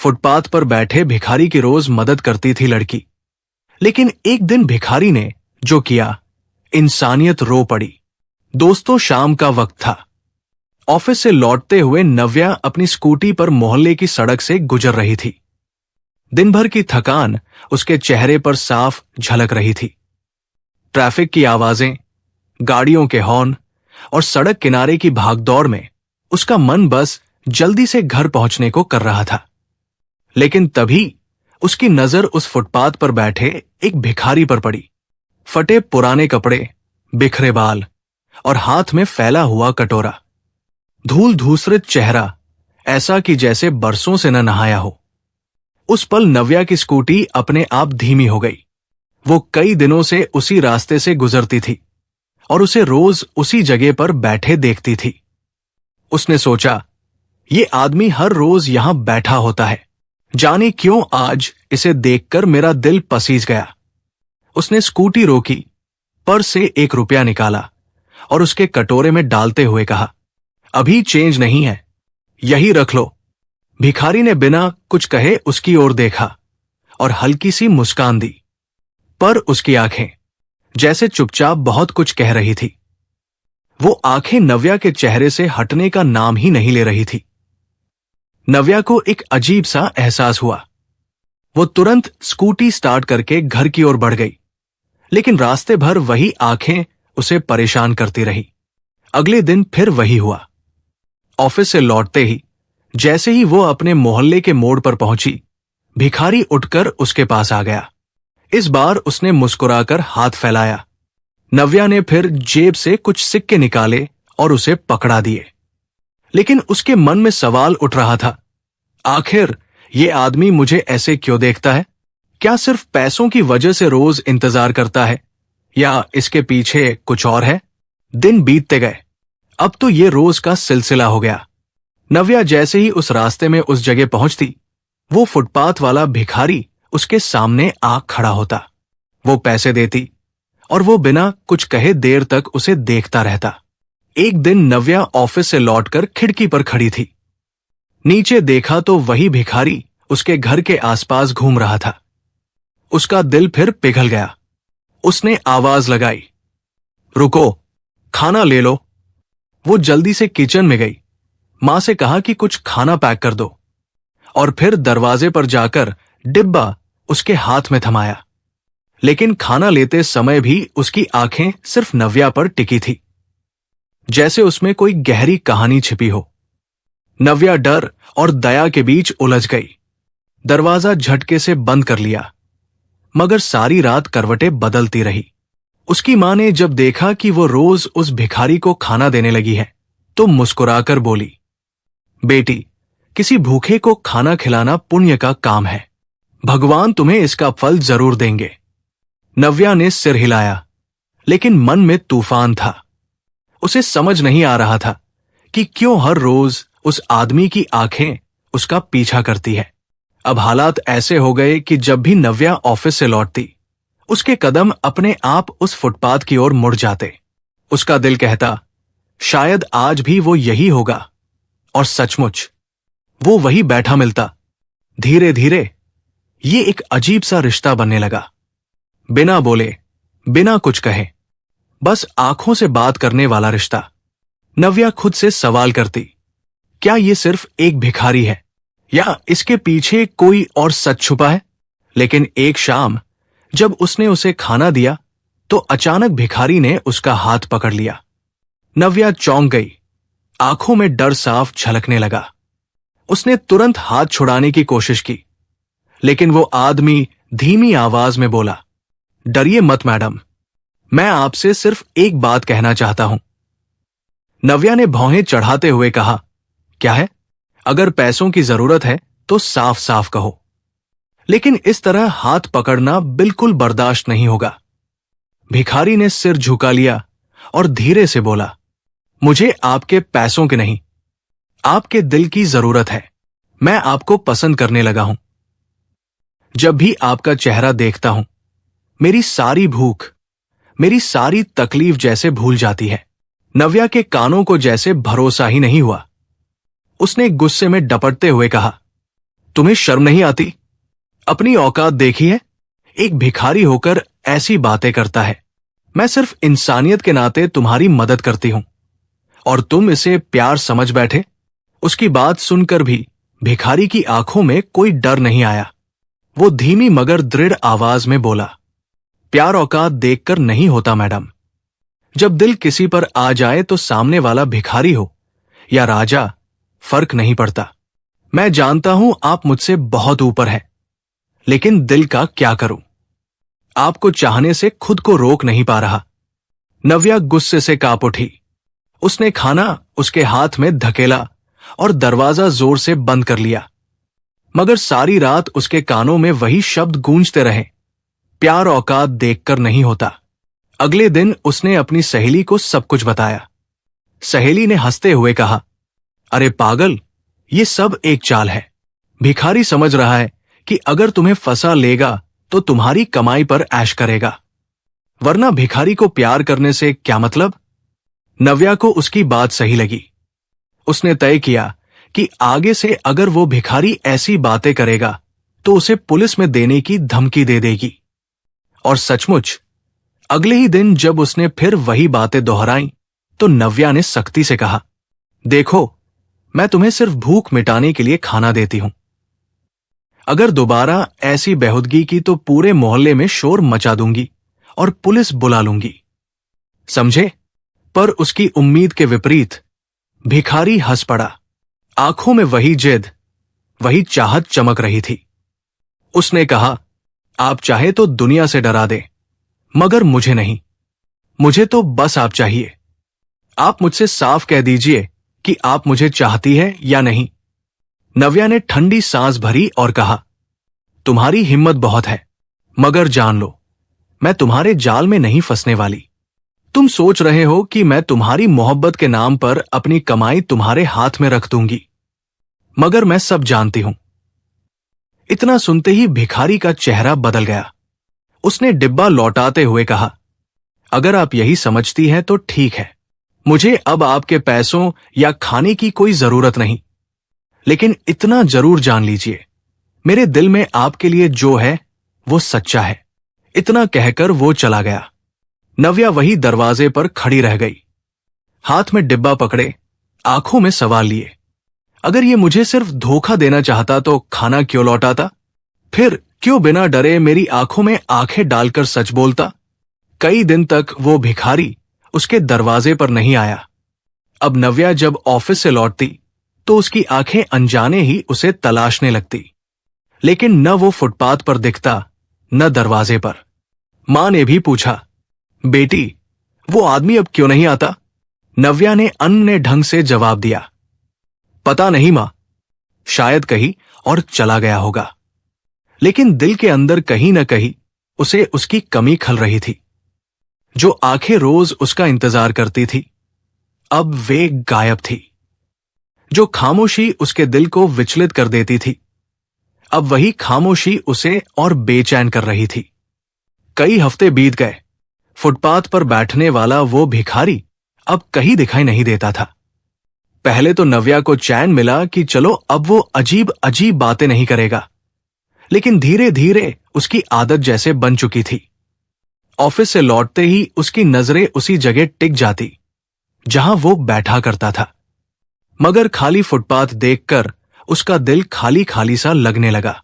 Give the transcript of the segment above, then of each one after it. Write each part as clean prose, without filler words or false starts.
Footpath पर बैठे भिखारी की रोज मदद करती थी लड़की। लेकिन एक दिन भिखारी ने जो किया, इंसानियत रो पड़ी। दोस्तों, शाम का वक्त था। ऑफिस से लौटते हुए नव्या अपनी स्कूटी पर मोहल्ले की सड़क से गुजर रही थी। दिन भर की थकान उसके चेहरे पर साफ झलक रही थी। ट्रैफिक की आवाजें, गाड़ियों के हॉर्न और सड़क किनारे की भागदौड़ में उसका मन बस जल्दी से घर पहुंचने को कर रहा था। लेकिन तभी उसकी नजर उस फुटपाथ पर बैठे एक भिखारी पर पड़ी। फटे पुराने कपड़े, बिखरे बाल और हाथ में फैला हुआ कटोरा, धूल धूसरित चेहरा, ऐसा कि जैसे बरसों से न नहाया हो। उस पल नव्या की स्कूटी अपने आप धीमी हो गई। वो कई दिनों से उसी रास्ते से गुजरती थी और उसे रोज उसी जगह पर बैठे देखती थी। उसने सोचा, ये आदमी हर रोज यहां बैठा होता है, जाने क्यों आज इसे देखकर मेरा दिल पसीज गया। उसने स्कूटी रोकी, पर्स से 1 रुपया निकाला और उसके कटोरे में डालते हुए कहा, अभी चेंज नहीं है, यही रख लो। भिखारी ने बिना कुछ कहे उसकी ओर देखा और हल्की सी मुस्कान दी, पर उसकी आंखें जैसे चुपचाप बहुत कुछ कह रही थी। वो आंखें नव्या के चेहरे से हटने का नाम ही नहीं ले रही थी। नव्या को एक अजीब सा एहसास हुआ। वो तुरंत स्कूटी स्टार्ट करके घर की ओर बढ़ गई, लेकिन रास्ते भर वही आंखें उसे परेशान करती रही। अगले दिन फिर वही हुआ। ऑफिस से लौटते ही जैसे ही वो अपने मोहल्ले के मोड़ पर पहुंची, भिखारी उठकर उसके पास आ गया। इस बार उसने मुस्कुराकर हाथ फैलाया। नव्या ने फिर जेब से कुछ सिक्के निकाले और उसे पकड़ा दिए। लेकिन उसके मन में सवाल उठ रहा था, आखिर ये आदमी मुझे ऐसे क्यों देखता है? क्या सिर्फ पैसों की वजह से रोज इंतजार करता है, या इसके पीछे कुछ और है? दिन बीतते गए। अब तो ये रोज का सिलसिला हो गया। नव्या जैसे ही उस रास्ते में उस जगह पहुंचती, वो फुटपाथ वाला भिखारी उसके सामने आ खड़ा होता। वो पैसे देती और वो बिना कुछ कहे देर तक उसे देखता रहता। एक दिन नव्या ऑफिस से लौटकर खिड़की पर खड़ी थी। नीचे देखा तो वही भिखारी उसके घर के आसपास घूम रहा था। उसका दिल फिर पिघल गया। उसने आवाज लगाई, रुको, खाना ले लो। वो जल्दी से किचन में गई, मां से कहा कि कुछ खाना पैक कर दो, और फिर दरवाजे पर जाकर डिब्बा उसके हाथ में थमाया। लेकिन खाना लेते समय भी उसकी आंखें सिर्फ नव्या पर टिकी थी, जैसे उसमें कोई गहरी कहानी छिपी हो। नव्या डर और दया के बीच उलझ गई। दरवाजा झटके से बंद कर लिया, मगर सारी रात करवटें बदलती रही। उसकी मां ने जब देखा कि वो रोज उस भिखारी को खाना देने लगी है, तो मुस्कुराकर बोली, बेटी, किसी भूखे को खाना खिलाना पुण्य का काम है, भगवान तुम्हें इसका फल जरूर देंगे। नव्या ने सिर हिलाया, लेकिन मन में तूफान था। उसे समझ नहीं आ रहा था कि क्यों हर रोज उस आदमी की आंखें उसका पीछा करती है। अब हालात ऐसे हो गए कि जब भी नव्या ऑफिस से लौटती, उसके कदम अपने आप उस फुटपाथ की ओर मुड़ जाते। उसका दिल कहता, शायद आज भी वो यही होगा। और सचमुच वो वही बैठा मिलता। धीरे धीरे ये एक अजीब सा रिश्ता बनने लगा। बिना बोले, बिना कुछ कहे, बस आंखों से बात करने वाला रिश्ता। नव्या खुद से सवाल करती, क्या ये सिर्फ एक भिखारी है, या इसके पीछे कोई और सच छुपा है? लेकिन एक शाम जब उसने उसे खाना दिया, तो अचानक भिखारी ने उसका हाथ पकड़ लिया। नव्या चौंक गई, आंखों में डर साफ झलकने लगा। उसने तुरंत हाथ छुड़ाने की कोशिश की, लेकिन वो आदमी धीमी आवाज में बोला, डरिए मत मैडम, मैं आपसे सिर्फ एक बात कहना चाहता हूं। नव्या ने भौहें चढ़ाते हुए कहा, क्या है? अगर पैसों की जरूरत है तो साफ साफ कहो, लेकिन इस तरह हाथ पकड़ना बिल्कुल बर्दाश्त नहीं होगा। भिखारी ने सिर झुका लिया और धीरे से बोला, मुझे आपके पैसों की नहीं, आपके दिल की जरूरत है। मैं आपको पसंद करने लगा हूं। जब भी आपका चेहरा देखता हूं, मेरी सारी भूख, मेरी सारी तकलीफ जैसे भूल जाती है। नव्या के कानों को जैसे भरोसा ही नहीं हुआ। उसने गुस्से में डपटते हुए कहा, तुम्हें शर्म नहीं आती? अपनी औकात देखी है? एक भिखारी होकर ऐसी बातें करता है। मैं सिर्फ इंसानियत के नाते तुम्हारी मदद करती हूं और तुम इसे प्यार समझ बैठे। उसकी बात सुनकर भी भिखारी की आंखों में कोई डर नहीं आया। वो धीमी मगर दृढ़ आवाज में बोला, प्यार औकात देखकर नहीं होता मैडम। जब दिल किसी पर आ जाए तो सामने वाला भिखारी हो या राजा, फर्क नहीं पड़ता। मैं जानता हूं आप मुझसे बहुत ऊपर है, लेकिन दिल का क्या करूं? आपको चाहने से खुद को रोक नहीं पा रहा। नव्या गुस्से से कांप उठी। उसने खाना उसके हाथ में धकेला और दरवाजा जोर से बंद कर लिया। मगर सारी रात उसके कानों में वही शब्द गूंजते रहे, प्यार औकात देखकर नहीं होता। अगले दिन उसने अपनी सहेली को सब कुछ बताया। सहेली ने हंसते हुए कहा, अरे पागल, ये सब एक चाल है। भिखारी समझ रहा है कि अगर तुम्हें फंसा लेगा तो तुम्हारी कमाई पर ऐश करेगा, वरना भिखारी को प्यार करने से क्या मतलब? नव्या को उसकी बात सही लगी। उसने तय किया कि आगे से अगर वो भिखारी ऐसी बातें करेगा तो उसे पुलिस में देने की धमकी दे देगी। और सचमुच अगले ही दिन जब उसने फिर वही बातें दोहराई तो नव्या ने सख्ती से कहा, देखो, मैं तुम्हें सिर्फ भूख मिटाने के लिए खाना देती हूं। अगर दोबारा ऐसी बेहुदगी की तो पूरे मोहल्ले में शोर मचा दूंगी और पुलिस बुला लूंगी, समझे? पर उसकी उम्मीद के विपरीत भिखारी हंस पड़ा। आंखों में वही जिद, वही चाहत चमक रही थी। उसने कहा, आप चाहे तो दुनिया से डरा दे, मगर मुझे नहीं। मुझे तो बस आप चाहिए। आप मुझसे साफ कह दीजिए कि आप मुझे चाहती है या नहीं। नव्या ने ठंडी सांस भरी और कहा, तुम्हारी हिम्मत बहुत है, मगर जान लो, मैं तुम्हारे जाल में नहीं फंसने वाली। तुम सोच रहे हो कि मैं तुम्हारी मोहब्बत के नाम पर अपनी कमाई तुम्हारे हाथ में रख दूंगी, मगर मैं सब जानती हूं। इतना सुनते ही भिखारी का चेहरा बदल गया। उसने डिब्बा लौटाते हुए कहा, अगर आप यही समझती हैं तो ठीक है, मुझे अब आपके पैसों या खाने की कोई जरूरत नहीं। लेकिन इतना जरूर जान लीजिए, मेरे दिल में आपके लिए जो है वो सच्चा है। इतना कहकर वो चला गया। नव्या वही दरवाजे पर खड़ी रह गई, हाथ में डिब्बा पकड़े, आंखों में सवाल लिए। अगर ये मुझे सिर्फ धोखा देना चाहता तो खाना क्यों लौटाता? फिर क्यों बिना डरे मेरी आंखों में आंखें डालकर सच बोलता? कई दिन तक वो भिखारी उसके दरवाजे पर नहीं आया। अब नव्या जब ऑफिस से लौटती तो उसकी आंखें अनजाने ही उसे तलाशने लगती, लेकिन न वो फुटपाथ पर दिखता न दरवाजे पर। मां ने भी पूछा, बेटी, वो आदमी अब क्यों नहीं आता? नव्या ने अन्य ढंग से जवाब दिया, पता नहीं मां, शायद कहीं और चला गया होगा। लेकिन दिल के अंदर कहीं न कहीं उसे उसकी कमी खल रही थी। जो आंखें रोज उसका इंतजार करती थी, अब वे गायब थी। जो खामोशी उसके दिल को विचलित कर देती थी, अब वही खामोशी उसे और बेचैन कर रही थी। कई हफ्ते बीत गए। फुटपाथ पर बैठने वाला वो भिखारी अब कहीं दिखाई नहीं देता था। पहले तो नव्या को चैन मिला कि चलो अब वो अजीब अजीब बातें नहीं करेगा, लेकिन धीरे धीरे उसकी आदत जैसे बन चुकी थी। ऑफिस से लौटते ही उसकी नजरें उसी जगह टिक जाती जहां वो बैठा करता था। मगर खाली फुटपाथ देखकर उसका दिल खाली खाली सा लगने लगा।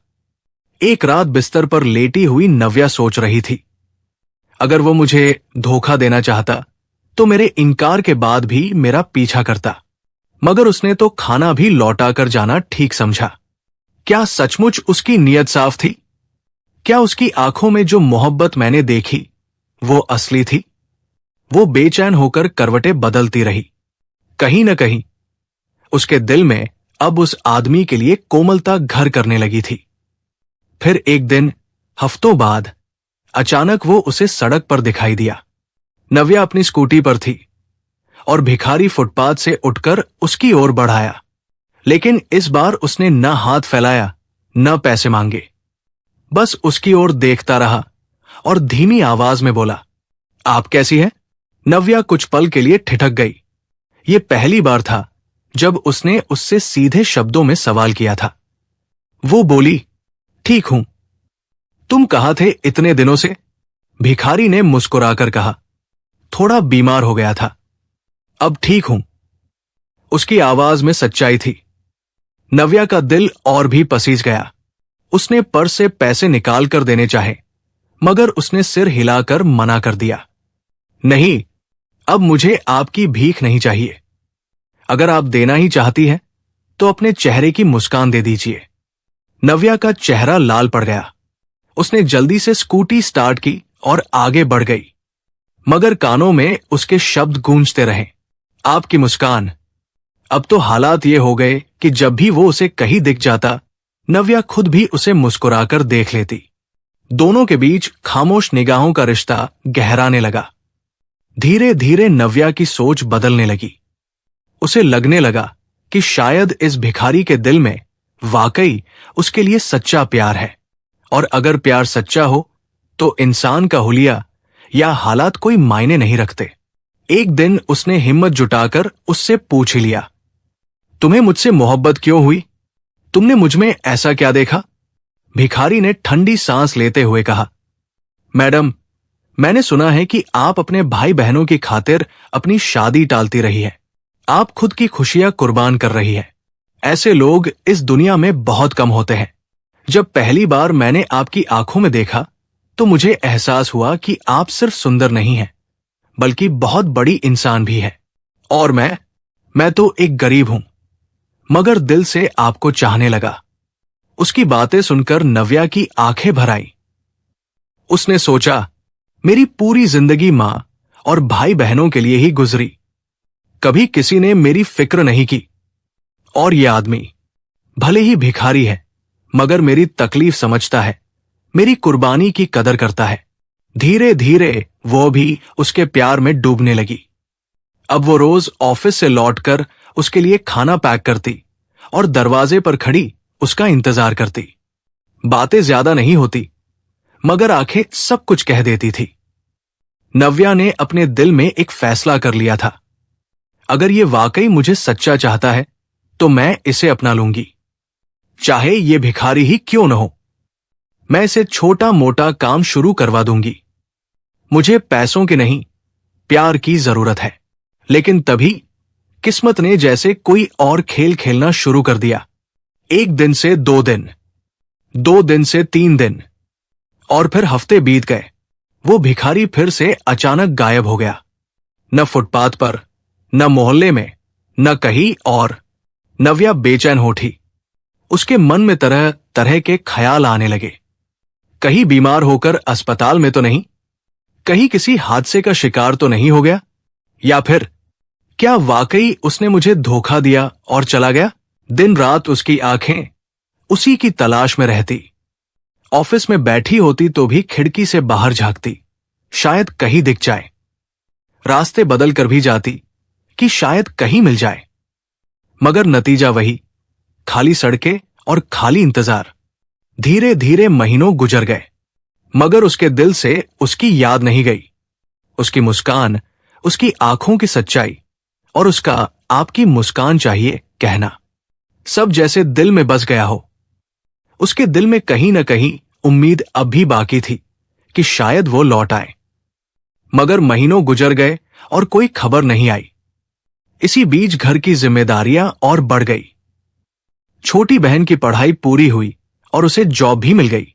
एक रात बिस्तर पर लेटी हुई नव्या सोच रही थी, अगर वो मुझे धोखा देना चाहता तो मेरे इनकार के बाद भी मेरा पीछा करता, मगर उसने तो खाना भी लौटा कर जाना ठीक समझा। क्या सचमुच उसकी नीयत साफ थी? क्या उसकी आंखों में जो मोहब्बत मैंने देखी वो असली थी? वो बेचैन होकर करवटें बदलती रही। कहीं न कहीं उसके दिल में अब उस आदमी के लिए कोमलता घर करने लगी थी। फिर एक दिन हफ्तों बाद अचानक वो उसे सड़क पर दिखाई दिया। नव्या अपनी स्कूटी पर थी और भिखारी फुटपाथ से उठकर उसकी ओर बढ़ाया, लेकिन इस बार उसने न हाथ फैलाया न पैसे मांगे। बस उसकी ओर देखता रहा और धीमी आवाज में बोला, आप कैसी हैं? नव्या कुछ पल के लिए ठिठक गई। ये पहली बार था जब उसने उससे सीधे शब्दों में सवाल किया था। वो बोली, ठीक हूं। तुम कहाँ थे इतने दिनों से? भिखारी ने मुस्कुराकर कहा, थोड़ा बीमार हो गया था, अब ठीक हूं। उसकी आवाज में सच्चाई थी। नव्या का दिल और भी पसीज गया। उसने पर्स से पैसे निकाल कर देने चाहे, मगर उसने सिर हिलाकर मना कर दिया। नहीं, अब मुझे आपकी भीख नहीं चाहिए। अगर आप देना ही चाहती हैं, तो अपने चेहरे की मुस्कान दे दीजिए। नव्या का चेहरा लाल पड़ गया। उसने जल्दी से स्कूटी स्टार्ट की और आगे बढ़ गई, मगर कानों में उसके शब्द गूंजते रहे, आपकी मुस्कान। अब तो हालात ये हो गए कि जब भी वो उसे कहीं दिख जाता, नव्या खुद भी उसे मुस्कुराकर देख लेती। दोनों के बीच खामोश निगाहों का रिश्ता गहराने लगा। धीरे धीरे नव्या की सोच बदलने लगी। उसे लगने लगा कि शायद इस भिखारी के दिल में वाकई उसके लिए सच्चा प्यार है, और अगर प्यार सच्चा हो तो इंसान का हुलिया या हालात कोई मायने नहीं रखते। एक दिन उसने हिम्मत जुटाकर उससे पूछ ही लिया, तुम्हें मुझसे मोहब्बत क्यों हुई? तुमने मुझमें ऐसा क्या देखा? भिखारी ने ठंडी सांस लेते हुए कहा, मैडम, मैंने सुना है कि आप अपने भाई बहनों की खातिर अपनी शादी टालती रही है। आप खुद की खुशियां कुर्बान कर रही है। ऐसे लोग इस दुनिया में बहुत कम होते हैं। जब पहली बार मैंने आपकी आंखों में देखा, तो मुझे एहसास हुआ कि आप सिर्फ सुंदर नहीं हैं, बल्कि बहुत बड़ी इंसान भी है। और मैं तो एक गरीब हूं, मगर दिल से आपको चाहने लगा। उसकी बातें सुनकर नव्या की आंखें भर आई। उसने सोचा, मेरी पूरी जिंदगी मां और भाई बहनों के लिए ही गुजरी। कभी किसी ने मेरी फिक्र नहीं की। और यह आदमी भले ही भिखारी है, मगर मेरी तकलीफ समझता है, मेरी कुर्बानी की कदर करता है। धीरे धीरे वो भी उसके प्यार में डूबने लगी। अब वो रोज ऑफिस से लौटकर उसके लिए खाना पैक करती और दरवाजे पर खड़ी उसका इंतजार करती। बातें ज्यादा नहीं होती, मगर आंखें सब कुछ कह देती थी। नव्या ने अपने दिल में एक फैसला कर लिया था, अगर ये वाकई मुझे सच्चा चाहता है तो मैं इसे अपना लूंगी, चाहे ये भिखारी ही क्यों न हो। मैं इसे छोटा मोटा काम शुरू करवा दूंगी। मुझे पैसों की नहीं, प्यार की जरूरत है। लेकिन तभी किस्मत ने जैसे कोई और खेल खेलना शुरू कर दिया। एक दिन से 2 दिन, 2 दिन से 3 दिन, और फिर हफ्ते बीत गए। वो भिखारी फिर से अचानक गायब हो गया। न फुटपाथ पर, न मोहल्ले में, न कहीं और। नव्या बेचैन हो उठी। उसके मन में तरह तरह के ख्याल आने लगे। कहीं बीमार होकर अस्पताल में तो नहीं, कहीं किसी हादसे का शिकार तो नहीं हो गया, या फिर क्या वाकई उसने मुझे धोखा दिया और चला गया? दिन रात उसकी आंखें उसी की तलाश में रहती। ऑफिस में बैठी होती तो भी खिड़की से बाहर झांकती, शायद कहीं दिख जाए। रास्ते बदल कर भी जाती कि शायद कहीं मिल जाए, मगर नतीजा वही, खाली सड़कें और खाली इंतजार। धीरे धीरे महीनों गुजर गए, मगर उसके दिल से उसकी याद नहीं गई। उसकी मुस्कान, उसकी आंखों की सच्चाई और उसका आपकी मुस्कान चाहिए कहना, सब जैसे दिल में बस गया हो। उसके दिल में कहीं न कहीं उम्मीद अब भी बाकी थी कि शायद वो लौट आए, मगर महीनों गुजर गए और कोई खबर नहीं आई। इसी बीच घर की जिम्मेदारियां और बढ़ गई। छोटी बहन की पढ़ाई पूरी हुई और उसे जॉब भी मिल गई।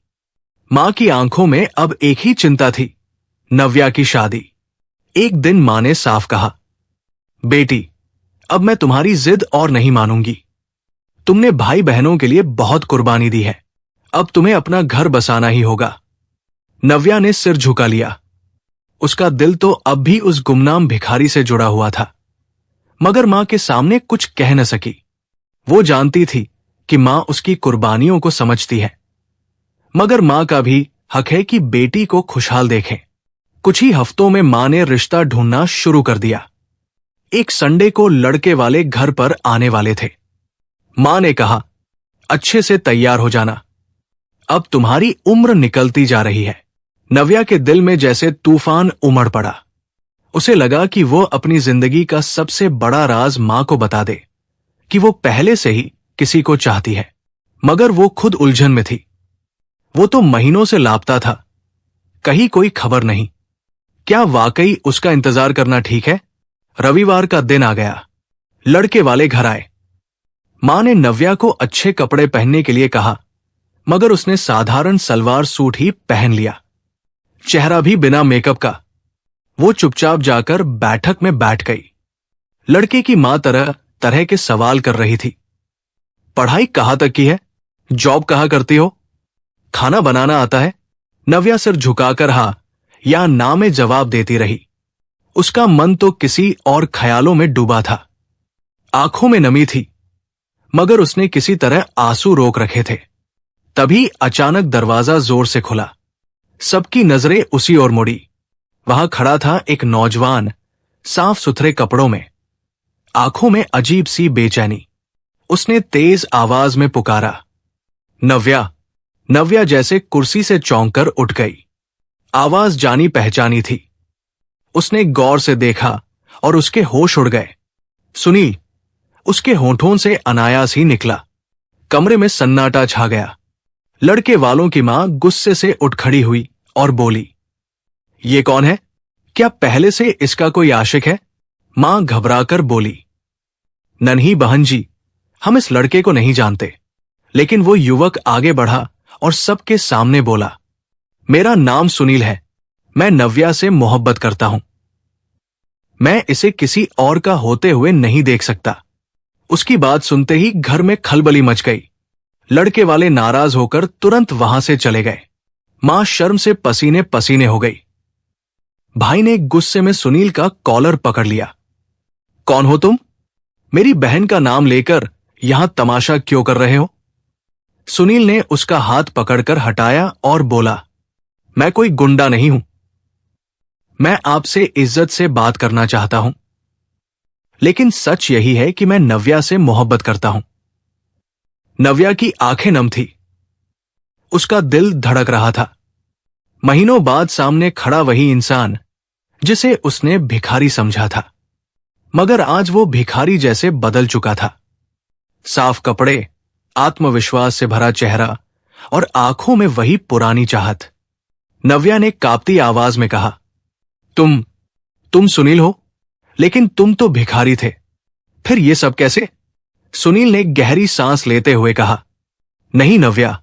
मां की आंखों में अब एक ही चिंता थी, नव्या की शादी। एक दिन मां ने साफ कहा, बेटी, अब मैं तुम्हारी जिद और नहीं मानूंगी। तुमने भाई बहनों के लिए बहुत कुर्बानी दी है, अब तुम्हें अपना घर बसाना ही होगा। नव्या ने सिर झुका लिया। उसका दिल तो अब भी उस गुमनाम भिखारी से जुड़ा हुआ था, मगर मां के सामने कुछ कह न सकी। वो जानती थी कि मां उसकी कुर्बानियों को समझती है, मगर मां का भी हक है कि बेटी को खुशहाल देखें। कुछ ही हफ्तों में मां ने रिश्ता ढूंढना शुरू कर दिया। एक संडे को लड़के वाले घर पर आने वाले थे। मां ने कहा, अच्छे से तैयार हो जाना, अब तुम्हारी उम्र निकलती जा रही है। नव्या के दिल में जैसे तूफान उमड़ पड़ा। उसे लगा कि वो अपनी जिंदगी का सबसे बड़ा राज मां को बता दे कि वो पहले से ही किसी को चाहती है, मगर वो खुद उलझन में थी। वो तो महीनों से लापता था, कहीं कोई खबर नहीं। क्या वाकई उसका इंतजार करना ठीक है? रविवार का दिन आ गया। लड़के वाले घर आए। मां ने नव्या को अच्छे कपड़े पहनने के लिए कहा, मगर उसने साधारण सलवार सूट ही पहन लिया, चेहरा भी बिना मेकअप का। वो चुपचाप जाकर बैठक में बैठ गई। लड़के की मां तरह तरह के सवाल कर रही थी। पढ़ाई कहां तक की है? जॉब कहां करती हो? खाना बनाना आता है? नव्या सिर झुकाकर हाँ या ना में जवाब देती रही। उसका मन तो किसी और ख्यालों में डूबा था। आंखों में नमी थी, मगर उसने किसी तरह आंसू रोक रखे थे। तभी अचानक दरवाजा जोर से खुला। सबकी नजरें उसी ओर मुड़ी। वहां खड़ा था एक नौजवान, साफ सुथरे कपड़ों में, आंखों में अजीब सी बेचैनी। उसने तेज आवाज में पुकारा, नव्या। नव्या जैसे कुर्सी से चौंक कर उठ गई। आवाज जानी पहचानी थी। उसने गौर से देखा और उसके होश उड़ गए। सुनील, उसके होठों से अनायास ही निकला। कमरे में सन्नाटा छा गया। लड़के वालों की मां गुस्से से उठ खड़ी हुई और बोली, ये कौन है? क्या पहले से इसका कोई आशिक है? मां घबराकर बोली, नन्ही बहन जी, हम इस लड़के को नहीं जानते। लेकिन वो युवक आगे बढ़ा और सबके सामने बोला, मेरा नाम सुनील है। मैं नव्या से मोहब्बत करता हूं। मैं इसे किसी और का होते हुए नहीं देख सकता। उसकी बात सुनते ही घर में खलबली मच गई। लड़के वाले नाराज होकर तुरंत वहां से चले गए। मां शर्म से पसीने पसीने हो गई। भाई ने गुस्से में सुनील का कॉलर पकड़ लिया। कौन हो तुम? मेरी बहन का नाम लेकर यहां तमाशा क्यों कर रहे हो? सुनील ने उसका हाथ पकड़कर हटाया और बोला, मैं कोई गुंडा नहीं हूं। मैं आपसे इज्जत से बात करना चाहता हूं। लेकिन सच यही है कि मैं नव्या से मोहब्बत करता हूं। नव्या की आंखें नम थी। उसका दिल धड़क रहा था। महीनों बाद सामने खड़ा वही इंसान जिसे उसने भिखारी समझा था, मगर आज वो भिखारी जैसे बदल चुका था। साफ कपड़े, आत्मविश्वास से भरा चेहरा और आंखों में वही पुरानी चाहत। नव्या ने कांपती आवाज में कहा, तुम सुनील हो? लेकिन तुम तो भिखारी थे। फिर ये सब कैसे? सुनील ने गहरी सांस लेते हुए कहा, नहीं नव्या,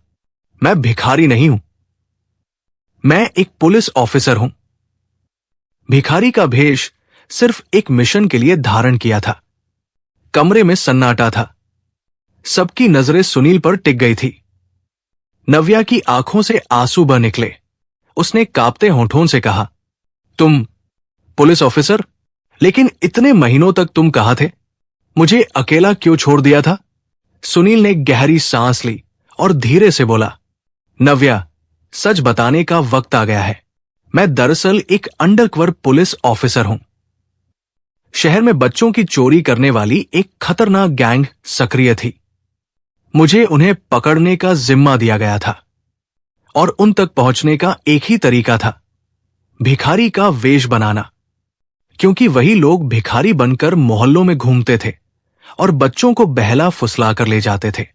मैं भिखारी नहीं हूं। मैं एक पुलिस ऑफिसर हूं। भिखारी का भेष सिर्फ एक मिशन के लिए धारण किया था। कमरे में सन्नाटा था। सबकी नजरें सुनील पर टिक गई थी। नव्या की आंखों से आंसू बह निकले। उसने कांपते होठों से कहा, तुम पुलिस ऑफिसर? लेकिन इतने महीनों तक तुम कहां थे? मुझे अकेला क्यों छोड़ दिया था? सुनील ने गहरी सांस ली और धीरे से बोला, नव्या, सच बताने का वक्त आ गया है। मैं दरअसल एक अंडरकवर पुलिस ऑफिसर हूं। शहर में बच्चों की चोरी करने वाली एक खतरनाक गैंग सक्रिय थी। मुझे उन्हें पकड़ने का जिम्मा दिया गया था और उन तक पहुंचने का एक ही तरीका था, भिखारी का वेश बनाना। क्योंकि वही लोग भिखारी बनकर मोहल्लों में घूमते थे और बच्चों को बहला फुसला कर ले जाते थे।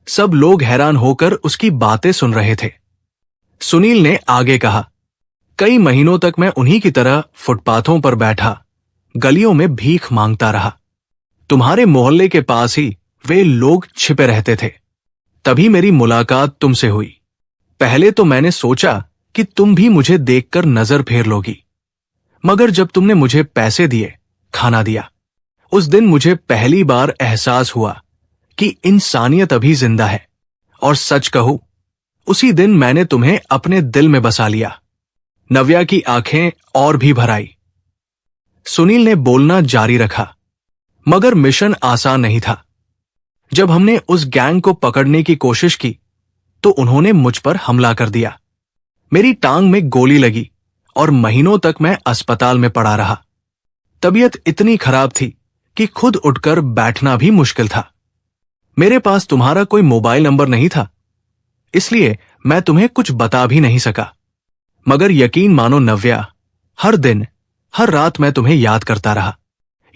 सब लोग हैरान होकर उसकी बातें सुन रहे थे। सुनील ने आगे कहा, कई महीनों तक मैं उन्हीं की तरह फुटपाथों पर बैठा, गलियों में भीख मांगता रहा। तुम्हारे मोहल्ले के पास ही वे लोग छिपे रहते थे। तभी मेरी मुलाकात तुमसे हुई। पहले तो मैंने सोचा कि तुम भी मुझे देखकर नजर फेर लोगी, मगर जब तुमने मुझे पैसे दिए, खाना दिया, उस दिन मुझे पहली बार एहसास हुआ कि इंसानियत अभी जिंदा है। और सच कहूं, उसी दिन मैंने तुम्हें अपने दिल में बसा लिया। नव्या की आंखें और भी भर आई। सुनील ने बोलना जारी रखा, मगर मिशन आसान नहीं था। जब हमने उस गैंग को पकड़ने की कोशिश की तो उन्होंने मुझ पर हमला कर दिया। मेरी टांग में गोली लगी और महीनों तक मैं अस्पताल में पड़ा रहा। तबीयत इतनी खराब थी कि खुद उठकर बैठना भी मुश्किल था। मेरे पास तुम्हारा कोई मोबाइल नंबर नहीं था, इसलिए मैं तुम्हें कुछ बता भी नहीं सका। मगर यकीन मानो नव्या, हर दिन हर रात मैं तुम्हें याद करता रहा।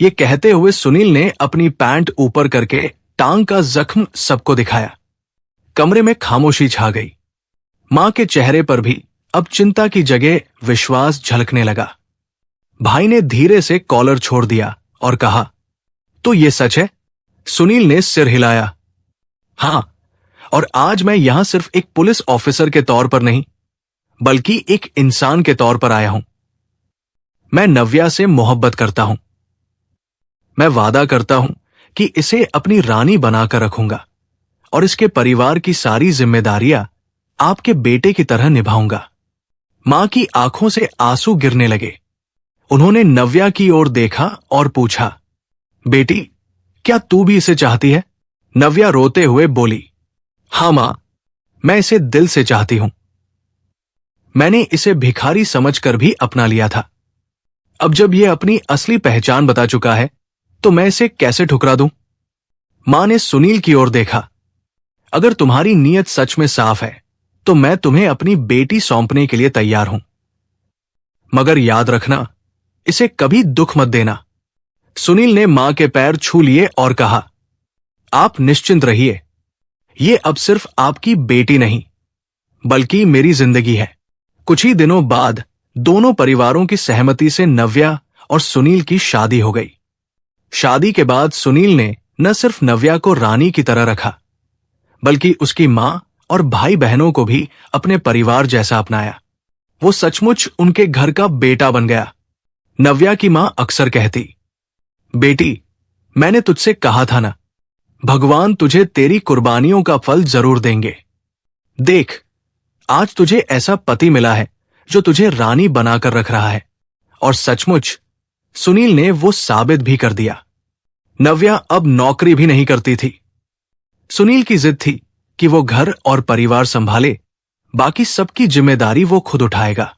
ये कहते हुए सुनील ने अपनी पैंट ऊपर करके टांग का जख्म सबको दिखाया। कमरे में खामोशी छा गई। मां के चेहरे पर भी अब चिंता की जगह विश्वास झलकने लगा। भाई ने धीरे से कॉलर छोड़ दिया और कहा, तो ये सच है? सुनील ने सिर हिलाया। हां, और आज मैं यहां सिर्फ एक पुलिस ऑफिसर के तौर पर नहीं, बल्कि एक इंसान के तौर पर आया हूं। मैं नव्या से मोहब्बत करता हूं। मैं वादा करता हूं कि इसे अपनी रानी बनाकर रखूंगा और इसके परिवार की सारी जिम्मेदारियां आपके बेटे की तरह निभाऊंगा। मां की आंखों से आंसू गिरने लगे। उन्होंने नव्या की ओर देखा और पूछा, बेटी, क्या तू भी इसे चाहती है? नव्या रोते हुए बोली, हां मां, मैं इसे दिल से चाहती हूं। मैंने इसे भिखारी समझकर भी अपना लिया था। अब जब यह अपनी असली पहचान बता चुका है, तो मैं इसे कैसे ठुकरा दूं? मां ने सुनील की ओर देखा। अगर तुम्हारी नीयत सच में साफ है, तो मैं तुम्हें अपनी बेटी सौंपने के लिए तैयार हूं। मगर याद रखना, इसे कभी दुख मत देना। सुनील ने मां के पैर छू लिए और कहा, आप निश्चिंत रहिए। यह अब सिर्फ आपकी बेटी नहीं, बल्कि मेरी जिंदगी है। कुछ ही दिनों बाद दोनों परिवारों की सहमति से नव्या और सुनील की शादी हो गई। शादी के बाद सुनील ने न सिर्फ नव्या को रानी की तरह रखा, बल्कि उसकी मां और भाई बहनों को भी अपने परिवार जैसा अपनाया। वो सचमुच उनके घर का बेटा बन गया। नव्या की मां अक्सर कहती, बेटी, मैंने तुझसे कहा था ना, भगवान तुझे तेरी कुर्बानियों का फल जरूर देंगे। देख, आज तुझे ऐसा पति मिला है जो तुझे रानी बनाकर रख रहा है। और सचमुच सुनील ने वो साबित भी कर दिया। नव्या अब नौकरी भी नहीं करती थी। सुनील की जिद थी कि वो घर और परिवार संभाले, बाकी सबकी जिम्मेदारी वो खुद उठाएगा।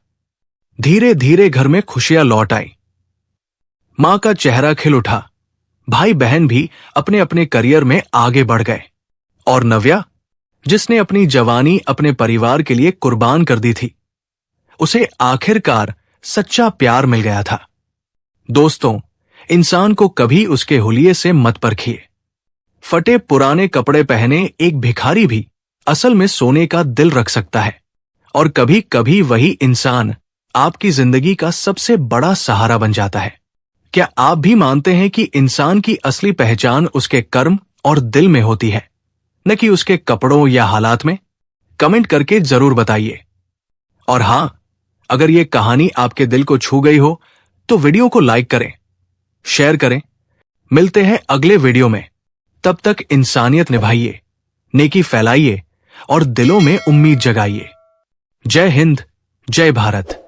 धीरे धीरे घर में खुशियां लौट आई। मां का चेहरा खिल उठा। भाई बहन भी अपने अपने करियर में आगे बढ़ गए। और नव्या, जिसने अपनी जवानी अपने परिवार के लिए कुर्बान कर दी थी, उसे आखिरकार सच्चा प्यार मिल गया था। दोस्तों, इंसान को कभी उसके हुलिये से मत परखिए। फटे पुराने कपड़े पहने एक भिखारी भी असल में सोने का दिल रख सकता है। और कभी कभी वही इंसान आपकी जिंदगी का सबसे बड़ा सहारा बन जाता है। क्या आप भी मानते हैं कि इंसान की असली पहचान उसके कर्म और दिल में होती है, न कि उसके कपड़ों या हालात में? कमेंट करके जरूर बताइए। और हां, अगर यह कहानी आपके दिल को छू गई हो, तो वीडियो को लाइक करें, शेयर करें। मिलते हैं अगले वीडियो में। तब तक इंसानियत निभाइए, नेकी फैलाइए और दिलों में उम्मीद जगाइए। जय हिंद, जय भारत।